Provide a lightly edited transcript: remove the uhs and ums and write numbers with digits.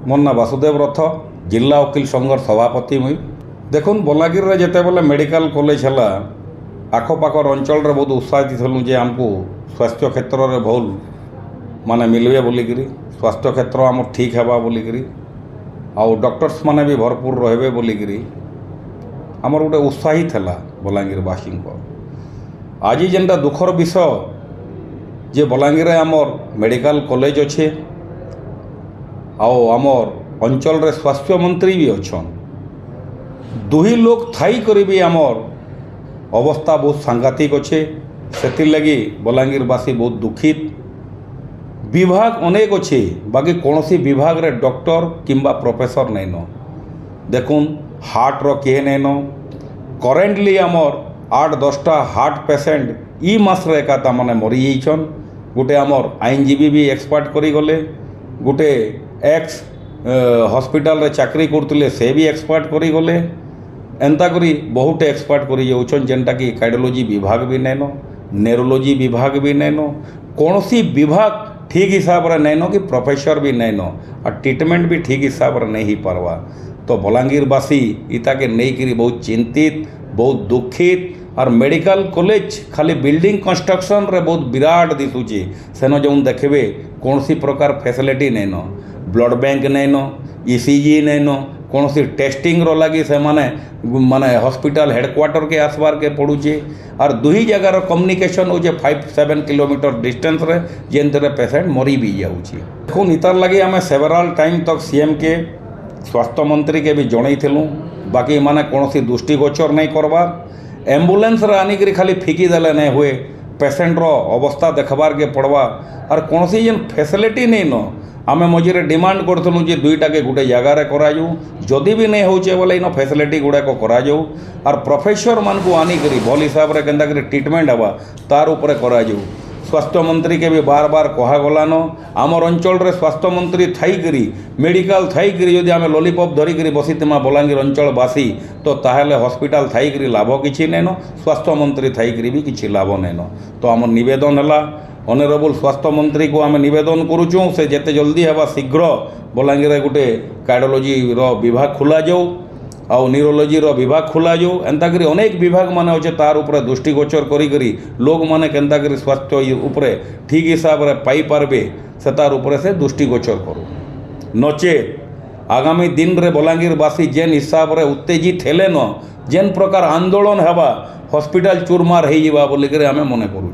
मोर ना वासुदेव रथ जिला वकिल संघर सभापति मुई देखुन बलांगीर रे जेतेबेले मेडिकल कॉलेज है आखपाखर अंचल बहुत उत्साहित थलु जे आमको स्वास्थ्य क्षेत्र में भल माने मिलवे बोलिकी स्वास्थ्य क्षेत्र आम ठीक है बोलिकी आउ डॉक्टर्स माने भी भरपूर रहे बोलिकी आमर गोटे उत्साहित है बलांगीरवासी आज जेनटा दुखर विषय जे बलांगीर आमर मेडिकल कॉलेज अच्छे आमर अंचल रे स्वास्थ्य मंत्री भी अच्छन दुही लोग थाई करी भी आमर अवस्था बहुत सांघातिक अच्छे से लगी बलांगीरवासी बहुत दुखित विभाग अनेक अच्छे बाकी कौन सी विभाग रे डॉक्टर किंबा प्रोफेसर नैन देखुन हार्ट रो किए नैन करेंटली आमर 8-10टा हार्ट पेसेंट ई मास रे एका माने मरी जाइछन गोटे आमर आईनजीवी भी एक्सपर्ट करी गले गोटे एक्स हॉस्पिटल रे चाकरी करते से भी एक्सपर्ट करी गले एंता करी बहुत एक्सपर्ट करी जाउछन जेनटा कि कार्डियोलॉजी विभाग भी नैन न्यूरोलॉजी विभाग भी नैन कौन सी विभाग ठीक हिसाब रे नैन कि प्रोफेसर भी नैन और ट्रीटमेंट भी ठीक हिसाब रे नहीं पारवा तो बलांगीरवासी इता के नहीं करी बहुत चिंतित बहुत दुखित और मेडिकल कॉलेज खाली बिल्डिंग कंस्ट्रक्शन रे बहुत विराट दिशुचे सेन जो देखबे कौन सी प्रकार फैसिलिटी नैन ब्लड बैंक नैन ईसीजी नैन कौन सी टेस्टिंग रो लगी से माने हॉस्पिटल हेडक्वार्टर के आसबार के पड़ुचे और दुही जगार कम्युनिकेशन हो 5-7 किलोमीटर डिस्टेंस रे जेनते पेसेंट मरी भी जाऊँगी देखुन इतार लगी आम सेवराल टाइम तक सीएम के स्वास्थ्य मंत्री के भी जनईलु बाकी माने कौन सी दृष्टिगोचर नहीं करवा एम्बुलेंस रे आनिक खाली फिकी देले नहीं हुए पेसेंट रो अवस्था देखबार के पड़वा और कौन सी जेन फैसिलिटी नहीं न आम मझे डिमांड करूँ जे दुईटा के गोटे जगार कराऊ जदि भी नहीं होचे बोले इन फैसिलिटी गुड़ाक कराऊ और प्रोफेसर मान को आनिक भल हिसाब से केन्ता ट्रीटमेंट हवा तार उपरे कराऊ स्वास्थ्य मंत्री के भी बार बार कहगलान आमर अंचल रे स्वास्थ्य मंत्री थाई मेडिकल थाई जदि आम लॉलीपॉप धरिकी बसीमा बलांगीर अंचलवासी तो ताहले हॉस्पिटल थाई लाभ किसी नैन स्वास्थ्य मंत्री थाई भी किसी लाभ नैन तो आम निवेदन है ऑनरेबल स्वास्थ्य मंत्री को आम निवेदन करुचु से जेते जल्दी है शीघ्र बलांगीर गोटे कार्डियोलॉजी रो विभाग खोल जाऊ आउ न्यूरोलॉजी रो विभाग खोल जाऊ एंता करी अनेक विभाग माने अच्छे तार उपरे दृष्टिगोचर करी लोग माने केन्ता करी स्वास्थ्य उपरे ठीक हिसाब रे पाई पारबे से तार उपरे से दृष्टिगोचर करू नचेत आगामी दिन रे बलांगीरवासी जेन हिसाब रे उत्तेजित हेले न जेन प्रकार आंदोलन हेबा हॉस्पिटल चूरमार हो बोलिक आम मन करूँ।